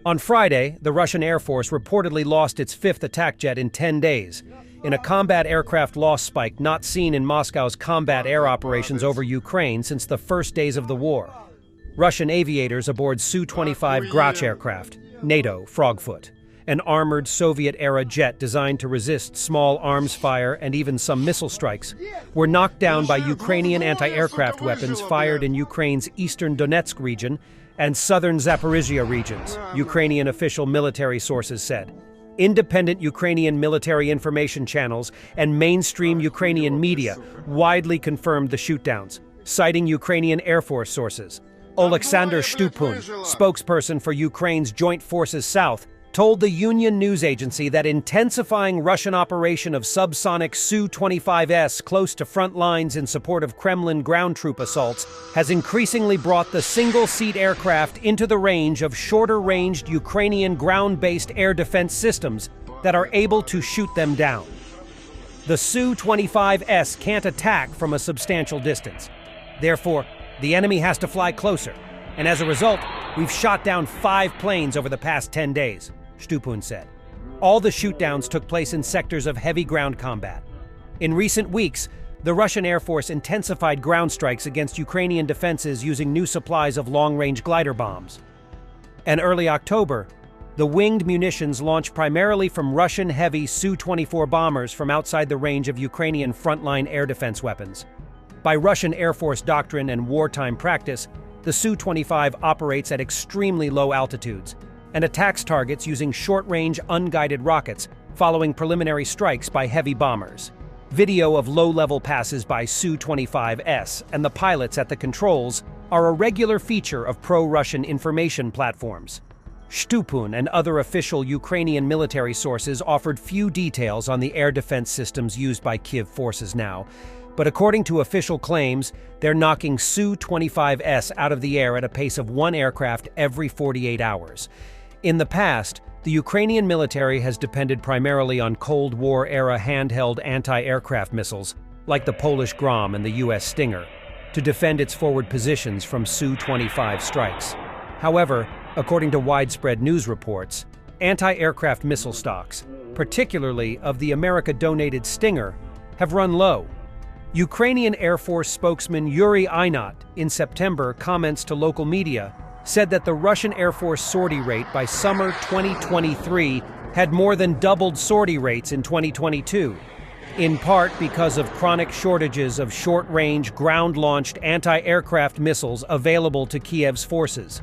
On Friday, the Russian Air Force reportedly lost its fifth attack jet in 10 days, in a combat aircraft loss spike not seen in Moscow's combat air operations over Ukraine since the first days of the war. Russian aviators aboard Su-25 Grach aircraft, NATO Frogfoot, an armored Soviet-era jet designed to resist small arms fire and even some missile strikes, were knocked down by Ukrainian anti-aircraft weapons fired in Ukraine's eastern Donetsk region and southern Zaporizhia regions, Ukrainian official military sources said. Independent Ukrainian military information channels and mainstream Ukrainian media widely confirmed the shootdowns, citing Ukrainian Air Force sources. Oleksandr Shtupun, spokesperson for Ukraine's Joint Forces South, told the Union news agency that intensifying Russian operation of subsonic Su-25S close to front lines in support of Kremlin ground troop assaults has increasingly brought the single-seat aircraft into the range of shorter-ranged Ukrainian ground-based air defense systems that are able to shoot them down. The Su-25S can't attack from a substantial distance. Therefore, the enemy has to fly closer, and as a result, we've shot down 5 planes over the past 10 days. Shtupun said. All the shootdowns took place in sectors of heavy ground combat. In recent weeks, the Russian Air Force intensified ground strikes against Ukrainian defenses using new supplies of long-range glider bombs. In early October, the winged munitions launched primarily from Russian heavy Su-24 bombers from outside the range of Ukrainian frontline air defense weapons. By Russian Air Force doctrine and wartime practice, the Su-25 operates at extremely low altitudes and attacks targets using short-range unguided rockets following preliminary strikes by heavy bombers. Video of low-level passes by Su-25S and the pilots at the controls are a regular feature of pro-Russian information platforms. Shtupun and other official Ukrainian military sources offered few details on the air defense systems used by Kyiv forces now, but according to official claims, they're knocking Su-25S out of the air at a pace of 1 aircraft every 48 hours. In the past, the Ukrainian military has depended primarily on Cold War-era handheld anti-aircraft missiles, like the Polish Grom and the US Stinger, to defend its forward positions from Su-25 strikes. However, according to widespread news reports, anti-aircraft missile stocks, particularly of the America-donated Stinger, have run low. Ukrainian Air Force spokesman Yuri Inat, in September, comments to local media, said that the Russian Air Force sortie rate by summer 2023 had more than doubled sortie rates in 2022, in part because of chronic shortages of short-range, ground-launched anti-aircraft missiles available to Kiev's forces.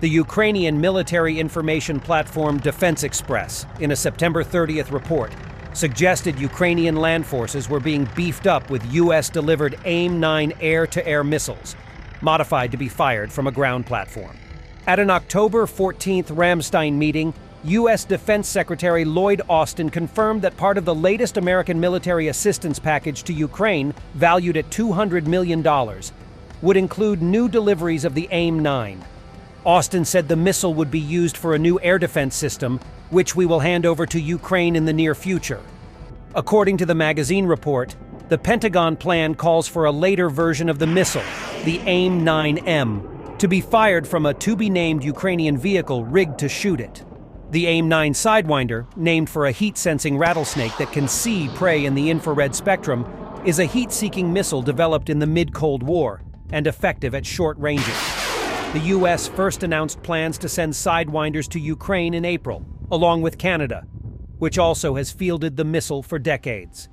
The Ukrainian military information platform Defense Express, in a September 30th report, suggested Ukrainian land forces were being beefed up with US-delivered AIM-9 air-to-air missiles, modified to be fired from a ground platform. At an October 14th Ramstein meeting, U.S. Defense Secretary Lloyd Austin confirmed that part of the latest American military assistance package to Ukraine, valued at $200 million, would include new deliveries of the AIM-9. Austin said the missile would be used for a new air defense system, which we will hand over to Ukraine in the near future. According to the magazine report, the Pentagon plan calls for a later version of the missile, the AIM-9M, to be fired from a to-be-named Ukrainian vehicle rigged to shoot it. The AIM-9 Sidewinder, named for a heat-sensing rattlesnake that can see prey in the infrared spectrum, is a heat-seeking missile developed in the mid-Cold War and effective at short ranges. The U.S. first announced plans to send Sidewinders to Ukraine in April, along with Canada, which also has fielded the missile for decades.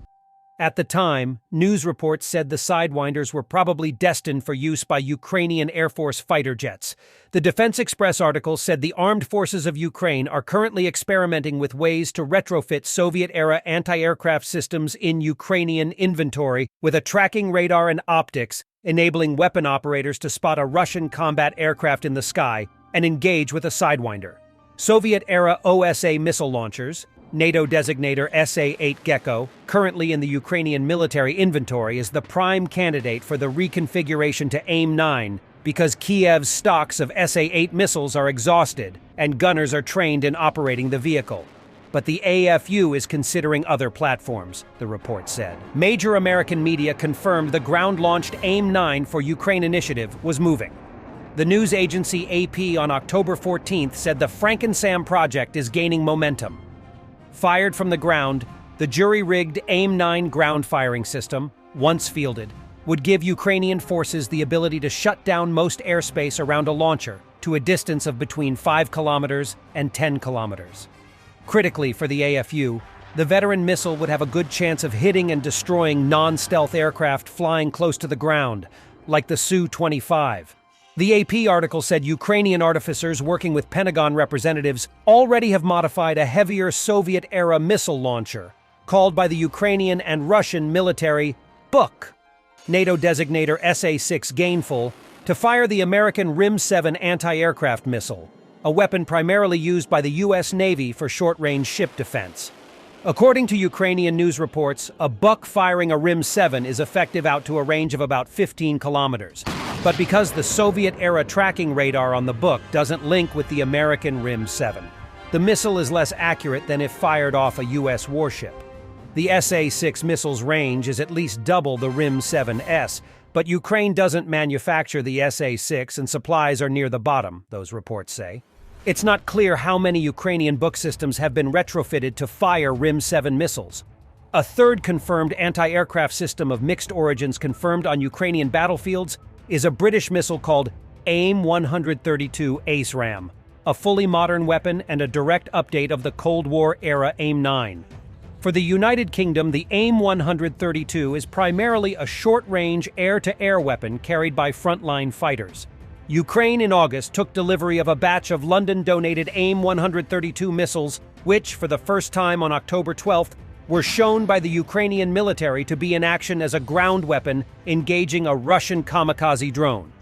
At the time, news reports said the Sidewinders were probably destined for use by Ukrainian Air Force fighter jets. The Defense Express article said the armed forces of Ukraine are currently experimenting with ways to retrofit Soviet-era anti-aircraft systems in Ukrainian inventory with a tracking radar and optics, enabling weapon operators to spot a Russian combat aircraft in the sky and engage with a Sidewinder. Soviet-era OSA missile launchers, NATO designator SA-8 Gecko, currently in the Ukrainian military inventory, is the prime candidate for the reconfiguration to AIM-9 because Kiev's stocks of SA-8 missiles are exhausted and gunners are trained in operating the vehicle. But the AFU is considering other platforms, the report said. Major American media confirmed the ground-launched AIM-9 for Ukraine initiative was moving. The news agency AP on October 14th said the FrankenSAM project is gaining momentum. Fired from the ground, the jury-rigged AIM-9 ground-firing system, once fielded, would give Ukrainian forces the ability to shut down most airspace around a launcher to a distance of between 5 kilometers and 10 kilometers. Critically for the AFU, the veteran missile would have a good chance of hitting and destroying non-stealth aircraft flying close to the ground, like the Su-25. The AP article said Ukrainian artificers working with Pentagon representatives already have modified a heavier Soviet-era missile launcher, called by the Ukrainian and Russian military Buk, NATO designator SA-6 Gainful, to fire the American RIM-7 anti-aircraft missile, a weapon primarily used by the U.S. Navy for short-range ship defense. According to Ukrainian news reports, a Buk firing a RIM-7 is effective out to a range of about 15 kilometers. But because the Soviet-era tracking radar on the Buk doesn't link with the American RIM-7, the missile is less accurate than if fired off a U.S. warship. The SA-6 missile's range is at least double the RIM-7S, but Ukraine doesn't manufacture the SA-6 and supplies are near the bottom, those reports say. It's not clear how many Ukrainian Buk systems have been retrofitted to fire RIM-7 missiles. A third confirmed anti-aircraft system of mixed origins confirmed on Ukrainian battlefields is a British missile called AIM-132 ACE-RAM, a fully modern weapon and a direct update of the Cold War-era AIM-9. For the United Kingdom, the AIM-132 is primarily a short-range air-to-air weapon carried by Frontline fighters. Ukraine in August took delivery of a batch of London-donated AIM-132 missiles, which, for the first time on October 12th, were shown by the Ukrainian military to be in action as a ground weapon engaging a Russian kamikaze drone.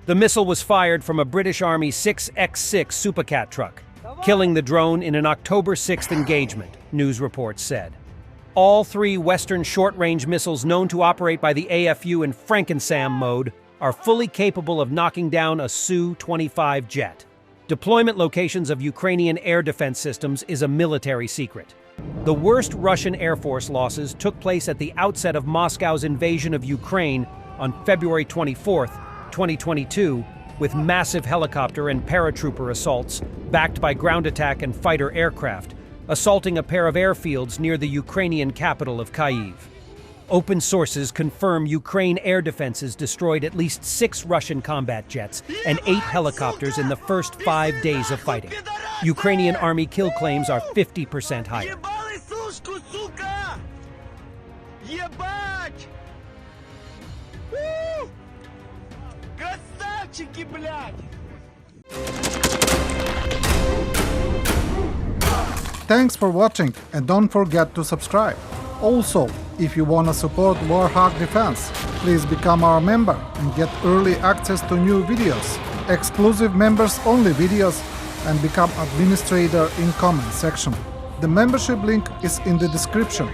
The missile was fired from a British Army 6X6 Supercat truck, killing the drone in an October 6th engagement, news reports said. All three Western short-range missiles known to operate by the AFU in FrankenSAM mode are fully capable of knocking down a Su-25 jet. Deployment locations of Ukrainian air defense systems is a military secret. The worst Russian Air Force losses took place at the outset of Moscow's invasion of Ukraine on February 24, 2022, with massive helicopter and paratrooper assaults backed by ground attack and fighter aircraft, assaulting a pair of airfields near the Ukrainian capital of Kyiv. Open sources confirm Ukraine air defenses destroyed at least 6 Russian combat jets and 8 helicopters in the first 5 days of fighting. Ukrainian army kill claims are 50% higher. Thanks for watching and don't forget to subscribe. Also, if you want to support Warthog Defense, please become our member and get early access to new videos, exclusive members-only videos, and become administrator in comment section. The membership link is in the description.